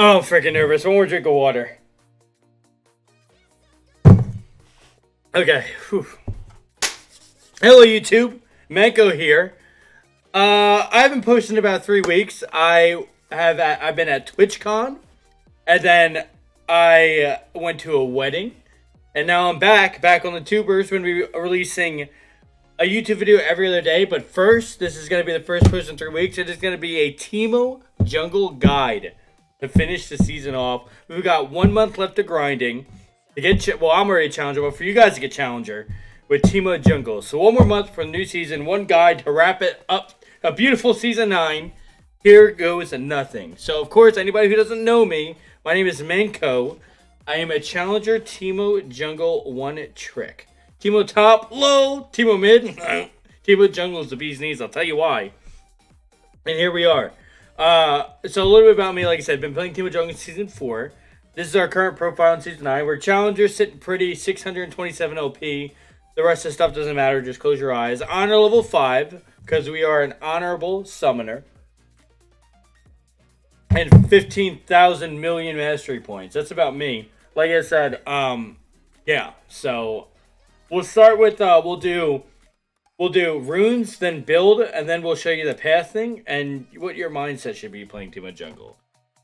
Oh, I'm freaking nervous. One more drink of water. Okay. Whew. Hello, YouTube. Manko here. I haven't posted in about 3 weeks. I've been at TwitchCon, and then I went to a wedding, and now I'm back on the tubers. We're going to be releasing a YouTube video every other day, but first, this is going to be the first post in 3 weeks. It is going to be a TEEMO Jungle guide to finish the season off. We've got 1 month left of grinding to get. Well, I'm already a challenger, but for you guys to get challenger with TEEMO Jungle. So 1 more month for the new season, one guide to wrap it up. A beautiful season 9. Here goes nothing. So of course, anybody who doesn't know me, my name is Manko. I am a challenger TEEMO Jungle 1 trick. TEEMO top, low, TEEMO mid. TEEMO Jungle is the bee's knees. I'll tell you why. And here we are. So a little bit about me. Like I said, I've been playing TEEMO Jungle season 4. This is our current profile in season 9. We're challengers, sitting pretty, 627 LP. The rest of the stuff doesn't matter. Just close your eyes. Honor level 5, because we are an honorable summoner. And 15,000 million mastery points. That's about me. Like I said, yeah. So we'll start with we'll do runes, then build, and then we'll show you the pathing and what your mindset should be playing TEEMO Jungle.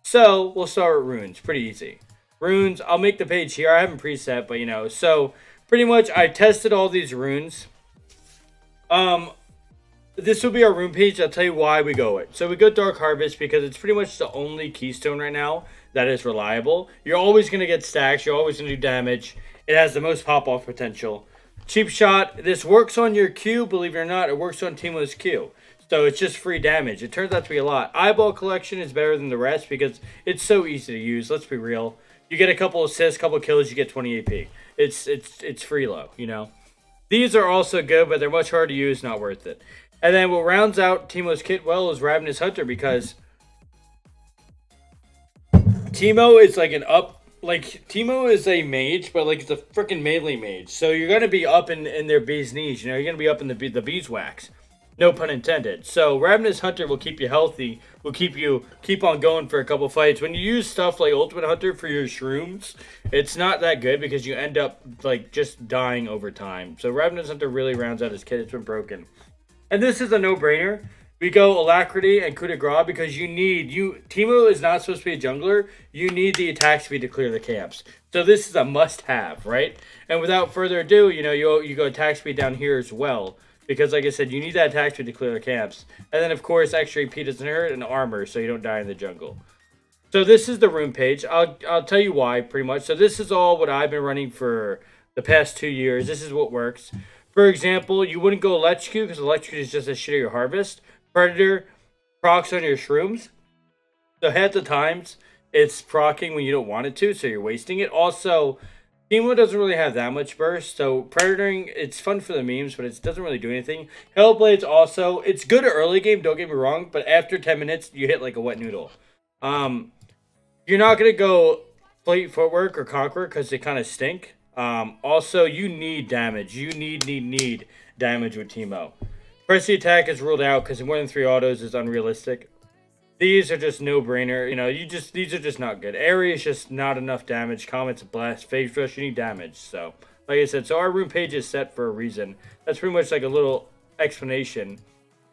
So we'll start with runes. Pretty easy. Runes. I'll make the page here. I haven't preset, but you know. So pretty much, I tested all these runes. This will be our rune page. I'll tell you why we go it. So we go Dark Harvest because it's pretty much the only keystone right now that is reliable. You're always going to get stacks. You're always going to do damage. It has the most pop-off potential. Cheap shot. This works on your Q. Believe it or not, it works on TEEMO's Q. So it's just free damage. It turns out to be a lot. Eyeball collection is better than the rest because it's so easy to use. Let's be real. You get a couple assists, couple kills, you get 20 AP. It's free low, you know. These are also good, but they're much harder to use. Not worth it. And then what rounds out TEEMO's kit well is Ravenous Hunter, because TEEMO is like TEEMO is a mage, but like it's a freaking melee mage. So you're gonna be up in their bee's knees, you know, you're gonna be up in the beeswax. No pun intended. So Ravenous Hunter will keep you healthy, will keep on going for a couple fights. When you use stuff like Ultimate Hunter for your shrooms, it's not that good because you end up like just dying over time. So Ravenous Hunter really rounds out his kit. It's been broken. And this is a no-brainer. We go Alacrity and Coup de Grace because TEEMO is not supposed to be a jungler. You need the attack speed to clear the camps. So this is a must-have, right? And without further ado, you know, you go attack speed down here as well. Because, like I said, you need that attack speed to clear the camps. And then, of course, extra AP doesn't hurt, and armor, so you don't die in the jungle. So this is the rune page. I'll tell you why, pretty much. So this is all what I've been running for the past 2 years. This is what works. For example, you wouldn't go Electrocute because Electrocute is just as shit at your harvest. Predator procs on your shrooms. So half the times, it's procking when you don't want it to, so you're wasting it. Also, TEEMO doesn't really have that much burst, so Predatoring, it's fun for the memes, but it doesn't really do anything. Hellblade's also, it's good early game, don't get me wrong, but after 10 minutes, you hit like a wet noodle. You're not going to go Fleet Footwork or Conqueror because they kind of stink. Also, you need damage. You need damage with TEEMO. Press the attack is ruled out because more than 3 autos is unrealistic. These are just no-brainer. You know, these are just not good. Area is just not enough damage. Comet's a blast. Phase rush, you need damage. So, like I said, so our rune page is set for a reason. That's pretty much like a little explanation.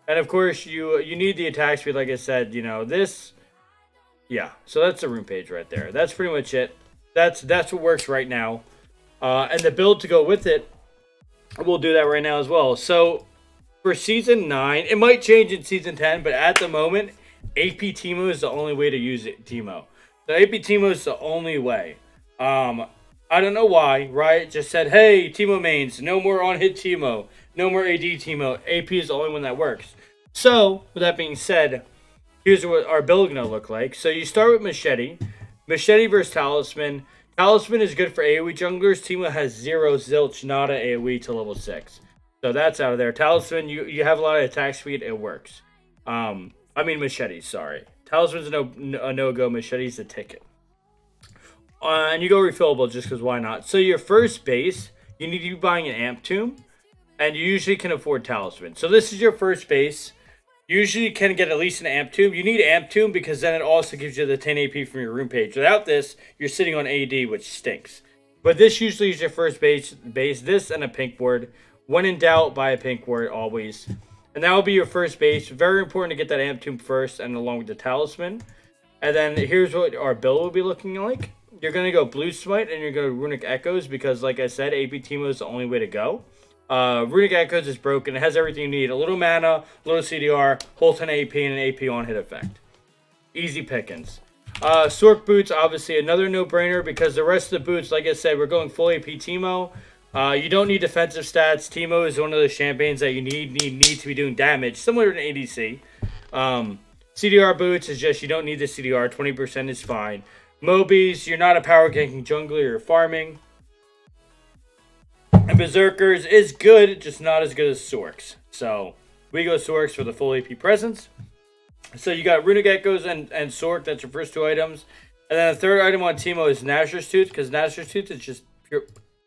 And of course, you need the attack speed, like I said. You know, this. Yeah, so that's the rune page right there. That's pretty much it. That's what works right now. And the build to go with it, we'll do that right now as well. So for season 9, it might change in season 10, but at the moment, AP TEEMO is the only way to use it. TEEMO. So AP TEEMO is the only way. I don't know why. Riot just said, hey, TEEMO mains, no more on-hit TEEMO, no more AD TEEMO. AP is the only one that works. So with that being said, here's what our build is going to look like. So you start with Machete. Machete versus Talisman. Talisman is good for AoE junglers. TEEMO has 0 zilch nada AoE to level 6. So that's out of there. Talisman, you have a lot of attack speed. It works. I mean Machete, sorry. Talisman's a no-go. Machete's a ticket. And you go refillable just because why not? So your first base, you need to be buying an Amp Tomb. And you usually can afford Talisman. So this is your first base. Usually you can get at least an amp tomb. You need amp tomb because then it also gives you the 10 AP from your rune page. Without this, you're sitting on AD, which stinks. But this usually is your first base. This and a pink ward. When in doubt, buy a pink ward always. And that will be your first base. Very important to get that amp tomb first and along with the talisman. And then here's what our build will be looking like. You're going to go Blue Smite and you're going to Runic Echoes because, like I said, AP Teemo is the only way to go. Runic Echoes is broken. It has everything you need. A little mana, a little CDR, whole ton of AP, and an AP on-hit effect. Easy pickings. Sork Boots, obviously another no-brainer because the rest of the boots, like I said, we're going full AP Teemo. You don't need defensive stats. Teemo is one of those champions that you need to be doing damage, similar to an ADC. CDR boots is just, you don't need the CDR. 20% is fine. Mobies, you're not a power ganking jungler, you're farming. And Berserkers is good, just not as good as Sorks. So, we go Sorks for the full AP presence. So, you got Runic Echoes and Sork, that's your first two items. And then the third item on Teemo is Nashor's Tooth, because Nashor's Tooth is just pure,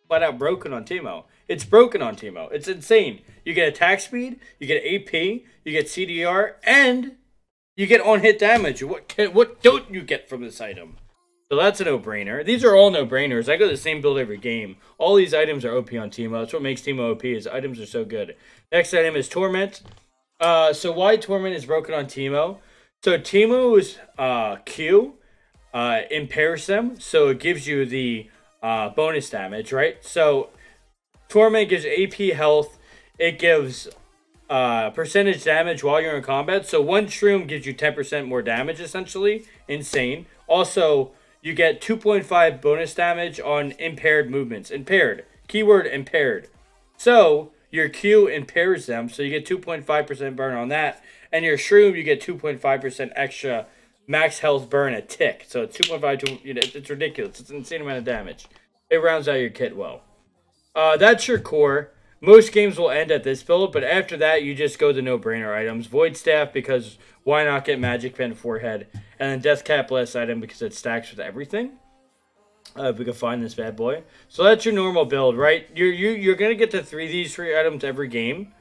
flat out broken on Teemo. It's broken on Teemo. It's insane. You get attack speed, you get AP, you get CDR, and you get on-hit damage. What don't you get from this item? So that's a no-brainer. These are all no-brainers. I go the same build every game. All these items are OP on Teemo. That's what makes Teemo OP, is items are so good. Next item is Torment. So why Torment is broken on Teemo? So Teemo's Q impairs them, so it gives you the bonus damage, right? So Torment gives AP health. It gives percentage damage while you're in combat. So one shroom gives you 10% more damage, essentially. Insane. Also, you get 2.5 bonus damage on impaired movements. Impaired. Keyword impaired. So, your Q impairs them, so you get 2.5% burn on that. And your shroom, you get 2.5% extra max health burn a tick. So, it's 2.5, it's ridiculous. It's an insane amount of damage. It rounds out your kit well. That's your core. Most games will end at this build, but after that, you just go the no-brainer items. Void Staff, because why not get Magic Pen Forehead? And then Death Cap Bless item, because it stacks with everything. If we can find this bad boy. So that's your normal build, right? You're going to get these three items every game.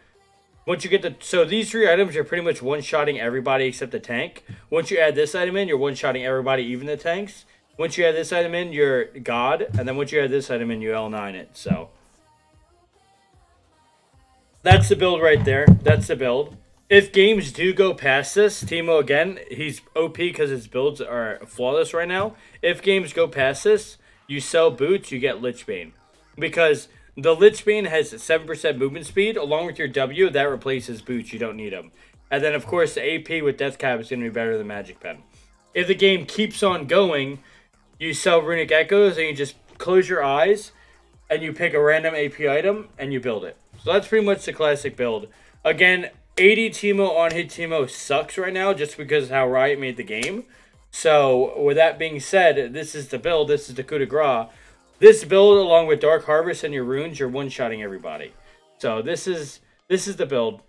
Once you get so these three items, you're pretty much one-shotting everybody except the tank. Once you add this item in, you're one-shotting everybody, even the tanks. Once you add this item in, you're God. And then once you add this item in, you L9 it, so... That's the build right there. That's the build. If games do go past this, Teemo, again, he's OP because his builds are flawless right now. If games go past this, you sell boots, you get Lichbane. Because the Lichbane has 7% movement speed. Along with your W, that replaces boots. You don't need them. And then, of course, the AP with Death Cap is going to be better than Magic Pen. If the game keeps on going, you sell Runic Echoes and you just close your eyes and you pick a random AP item and you build it. So that's pretty much the classic build. Again, 80 Teemo on hit Teemo sucks right now just because of how Riot made the game. So with that being said, this is the build. This is the coup de grace. This build, along with Dark Harvest and your runes, you're one-shotting everybody. So this is the build.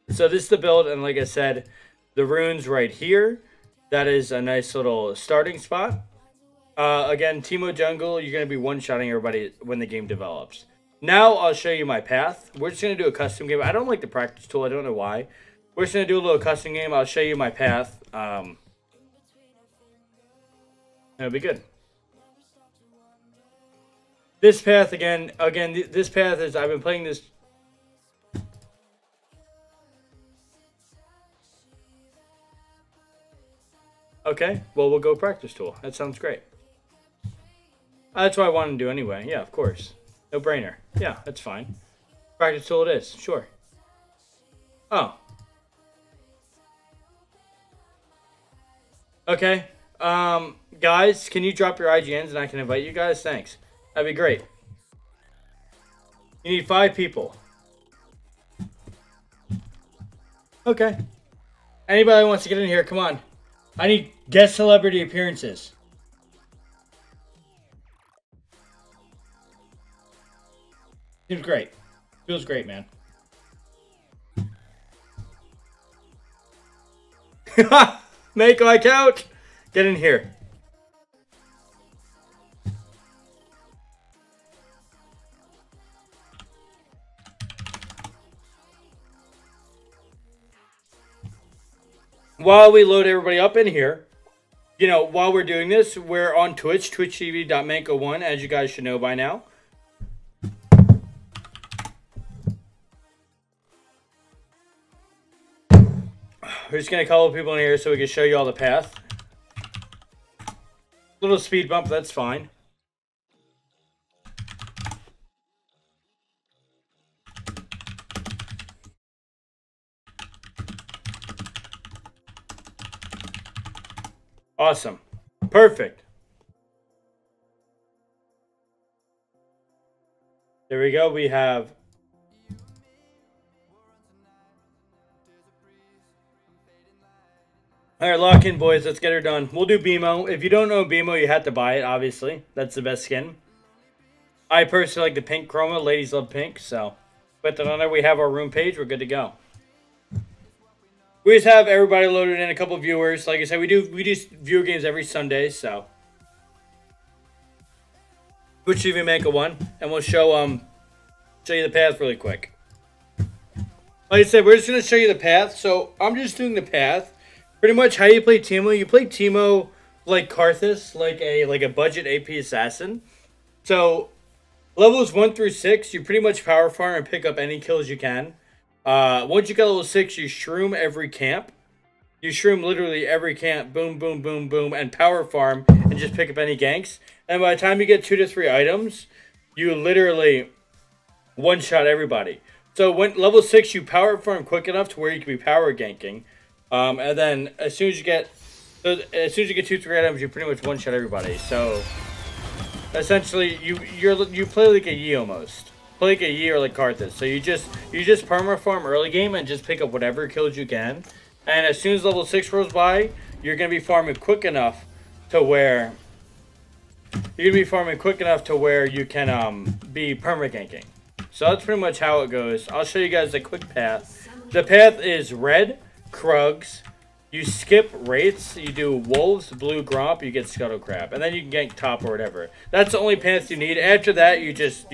So this is the build, and like I said, the runes right here. That is a nice little starting spot. Again, TEEMO Jungle, you're going to be one-shotting everybody when the game develops. Now I'll show you my path. We're just going to do a custom game. I don't like the practice tool. I don't know why. We're just going to do a little custom game. I'll show you my path. It'll be good. This path, again, this path is, I've been playing this. Okay, well, we'll go practice tool. That sounds great. That's what I wanted to do anyway. Yeah, of course. No brainer. Yeah, that's fine. Practice tool it is. Sure. Oh. Okay. Guys, can you drop your IGNs and I can invite you guys? Thanks. That'd be great. You need 5 people. Okay. Anybody who wants to get in here, come on. I need guest celebrity appearances. Seems great. Feels great, man. Make my couch. Get in here. while we load everybody up in here, you know, while we're doing this, we're on Twitch, twitch.tv.manko1, as you guys should know by now. We're just going to call people in here so we can show you all the path. Little speed bump, that's fine. Awesome. Perfect. There we go. We have... Alright, lock in, boys. Let's get her done. We'll do BMO. If you don't know BMO, you have to buy it, obviously. That's the best skin. I personally like the pink chroma. Ladies love pink, so... With it on there, we have our room page. We're good to go. We just have everybody loaded in, a couple viewers. Like I said, we do viewer games every Sunday, so... Twitch TV Manko1, and we'll show you the path really quick. Like I said, we're just going to show you the path. So, I'm just doing the path. Pretty much how you play Teemo. You play Teemo like Karthus, like a budget AP assassin. So levels 1 through 6, you pretty much power farm and pick up any kills you can. Once you get level 6, you shroom every camp. You shroom literally every camp, boom, boom, boom, boom, and power farm and just pick up any ganks. And by the time you get 2 to 3 items, you literally one-shot everybody. So when level 6, you power farm quick enough to where you can be power ganking. And then as soon as you get 2-3 items, you pretty much one-shot everybody. So essentially, you play like a Yi almost. Play like a Yi or like Karthus. So you just perma farm early game and just pick up whatever kills you can. And as soon as level 6 rolls by, you're gonna be farming quick enough to where you can be perma ganking. So that's pretty much how it goes. I'll show you guys the quick path. The path is red. Krugs, you skip Wraiths, you do Wolves, Blue Gromp, you get Scuttle Crab, and then you can gank top or whatever. That's the only path you need. After that, you just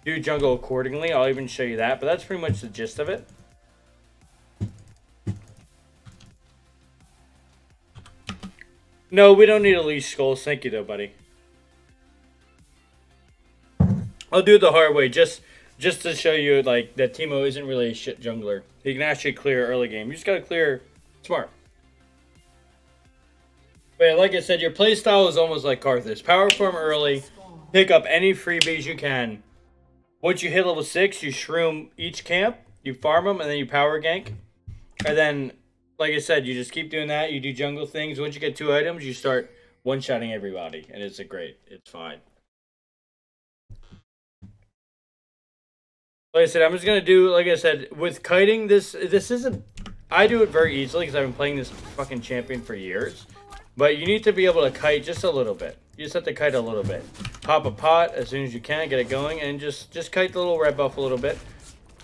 do jungle accordingly. I'll even show you that, but that's pretty much the gist of it. No, we don't need a leash skulls. Thank you though, buddy. I'll do it the hard way, just to show you like that Teemo isn't really a shit jungler. He can actually clear early game. You just gotta clear smart. But yeah, like I said, your playstyle is almost like Karthus. Power farm early, pick up any freebies you can. Once you hit level 6, you shroom each camp, you farm them, and then you power gank. And then, like I said, you just keep doing that. You do jungle things. Once you get 2 items, you start one-shotting everybody. And it's it's fine. Like I said, I'm just going to do, like I said, with kiting, this isn't... I do it very easily because I've been playing this fucking champion for years. But you need to be able to kite just a little bit. You just have to kite a little bit. Pop a pot as soon as you can, get it going, and just kite the little red buff a little bit.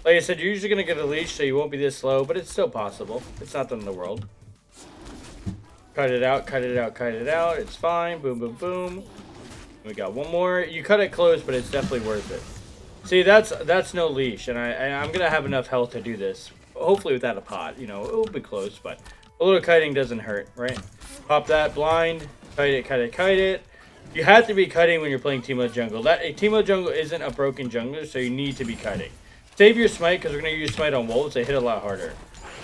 Like I said, you're usually going to get a leash, so you won't be this slow, but it's still possible. It's not the end of the world. Cut it out, cut it out, cut it out. It's fine. Boom, boom, boom. We got one more. You cut it close, but it's definitely worth it. See, that's no leash, and I'm gonna have enough health to do this. Hopefully without a pot, you know, it'll be close, but a little kiting doesn't hurt, right? Pop that blind, kite it, kite it, kite it. You have to be kiting when you're playing Teemo Jungle. Teemo Jungle isn't a broken jungler, so you need to be kiting. Save your smite because we're gonna use smite on wolves. They hit a lot harder.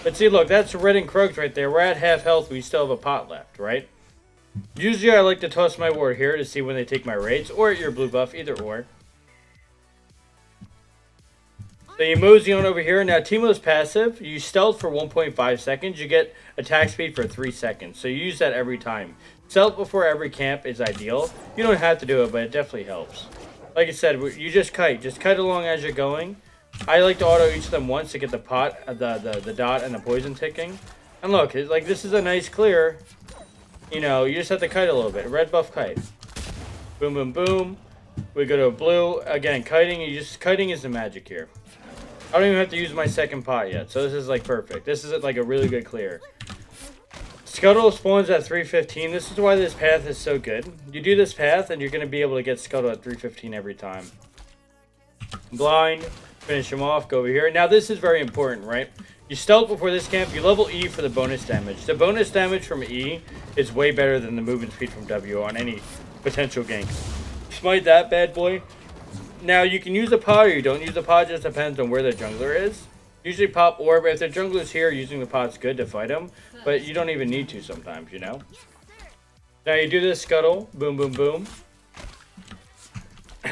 But see, look, that's red and Krugs right there. We're at half health. We still have a pot left, right? Usually, I like to toss my ward here to see when they take my raids, or your blue buff, either or. So you mosey on over here. Now, Teemo's passive. You stealth for 1.5 seconds. You get attack speed for 3 seconds. So you use that every time. Stealth before every camp is ideal. You don't have to do it, but it definitely helps. Like I said, you just kite. Just kite along as you're going. I like to auto each of them once to get the pot, the dot, and the poison ticking. And look, it's like this is a nice clear. You know, you just have to kite a little bit. Red buff kite. Boom, boom, boom. We go to a blue. Again, kiting. Kiting is the magic here. I don't even have to use my second pot yet, so this is like perfect. This is like a really good clear. Scuttle spawns at 315. This is why this path is so good. You do this path, and you're going to be able to get Scuttle at 315 every time. Blind, finish him off, go over here. Now, this is very important, right? You stealth before this camp. You level E for the bonus damage. The bonus damage from E is way better than the movement speed from W on any potential gank. Smite that bad boy. Now, you can use a pod or you don't use a pod. Just depends on where the jungler is. Usually pop orb. If the jungler's here, using the pod's good to fight him. But you don't even need to sometimes, you know? Now, you do this scuttle. Boom, boom, boom.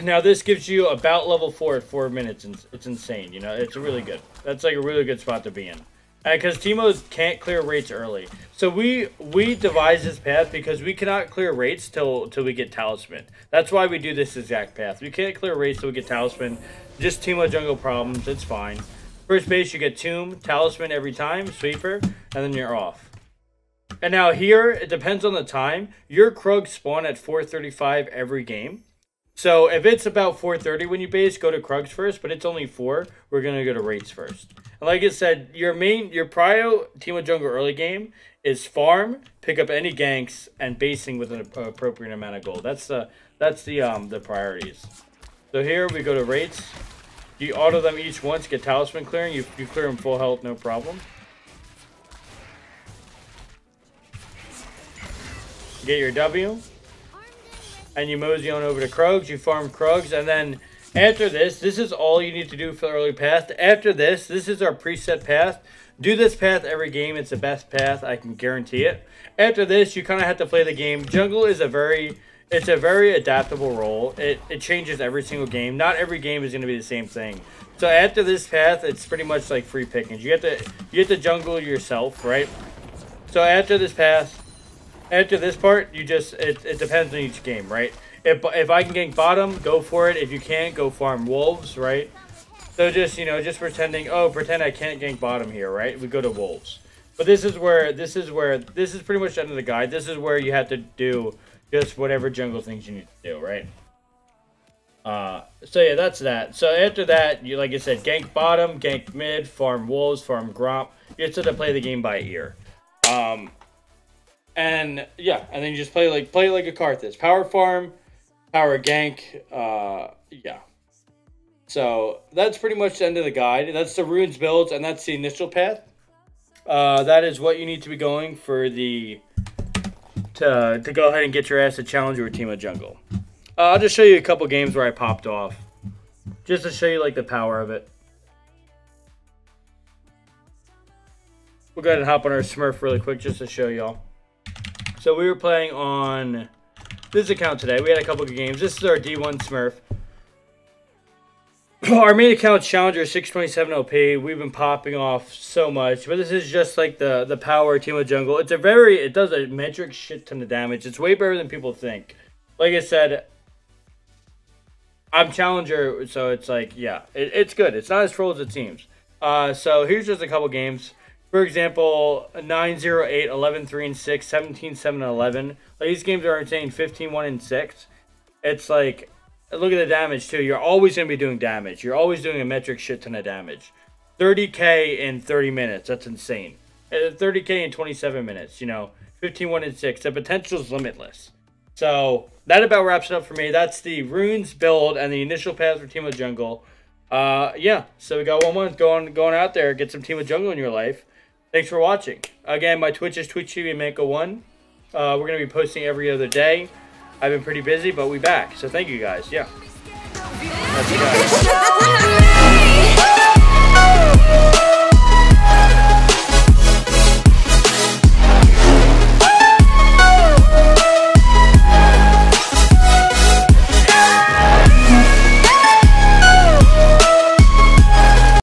Now, this gives you about level 4 at 4 minutes. And it's insane, you know? It's really good. That's like a really good spot to be in. Because Teemos can't clear rates early. So we devised this path because we cannot clear rates till we get Talisman. That's why we do this exact path. We can't clear rates till we get Talisman. Just Teemo jungle problems. It's fine. First base, you get Tomb, Talisman every time, Sweeper, and then you're off. And now here, it depends on the time. Your Krug spawn at 4:35 every game. So if it's about 4:30 when you base, go to Krugs first, but it's only 4. We're going to go to rates first. And like I said, your prio Teemo jungle early game is farm, pick up any ganks, and basing with an appropriate amount of gold. That's the priorities. So here we go to rates. You auto them each once, get Talisman clearing. You clear them full health, no problem. Get your W. And you mosey on over to Krugs. You farm Krugs. And then after this is all you need to do for the early path. After this is our preset path. Do this path every game. It's the best path. I can guarantee it. After this, you kind of have to play the game. Jungle is a very adaptable role. It changes every single game. Not every game is going to be the same thing. So after this path, it's pretty much like free pickings. You have to jungle yourself, right? So after this path, after this part, you just it depends on each game, right? If I can gank bottom, go for it. If you can't, go farm wolves, right? So just just pretend I can't gank bottom here, right? We go to wolves. But this is pretty much the end of the guide. This is where you have to do just whatever jungle things you need to do, right? So yeah, that's that. So after that, you like I said, gank bottom, gank mid, farm wolves, farm gromp. You just have to play the game by ear. And yeah, and then you just play like a Karthus. Power farm, power gank, yeah. So that's pretty much the end of the guide. That's the runes builds, and that's the initial path. That is what you need to be going for to go ahead and get your ass a challenge or a Teemo jungle. I'll just show you a couple games where I popped off, just to show you like the power of it. We'll go ahead and hop on our Smurf really quick just to show y'all. So we were playing on this account today. We had a couple of games. This is our D1 Smurf. Our main account Challenger 627 OP. We've been popping off so much, but this is just like the power Teemo jungle. It does a metric shit ton of damage. It's way better than people think. Like I said, I'm Challenger, so it's like, yeah, it's good. It's not as troll as it seems. So here's just a couple games. For example, 9-0-8, 11-3 and 6, 17-7 and 11. Like, these games are insane. 15-1 and 6. It's like, look at the damage too. You're always going to be doing damage. You're always doing a metric shit ton of damage. 30k in 30 minutes. That's insane. 30k in 27 minutes. 15-1 and 6. The potential is limitless. So that about wraps it up for me. That's the runes build and the initial path for Teemo jungle. Yeah. So we got 1 month going out there. Get some Teemo jungle in your life. Thanks for watching. Again, my Twitch is TwitchTV_Manko1. We're going to be posting every other day. I've been pretty busy, but we back. So thank you guys. Yeah. That's it, guys.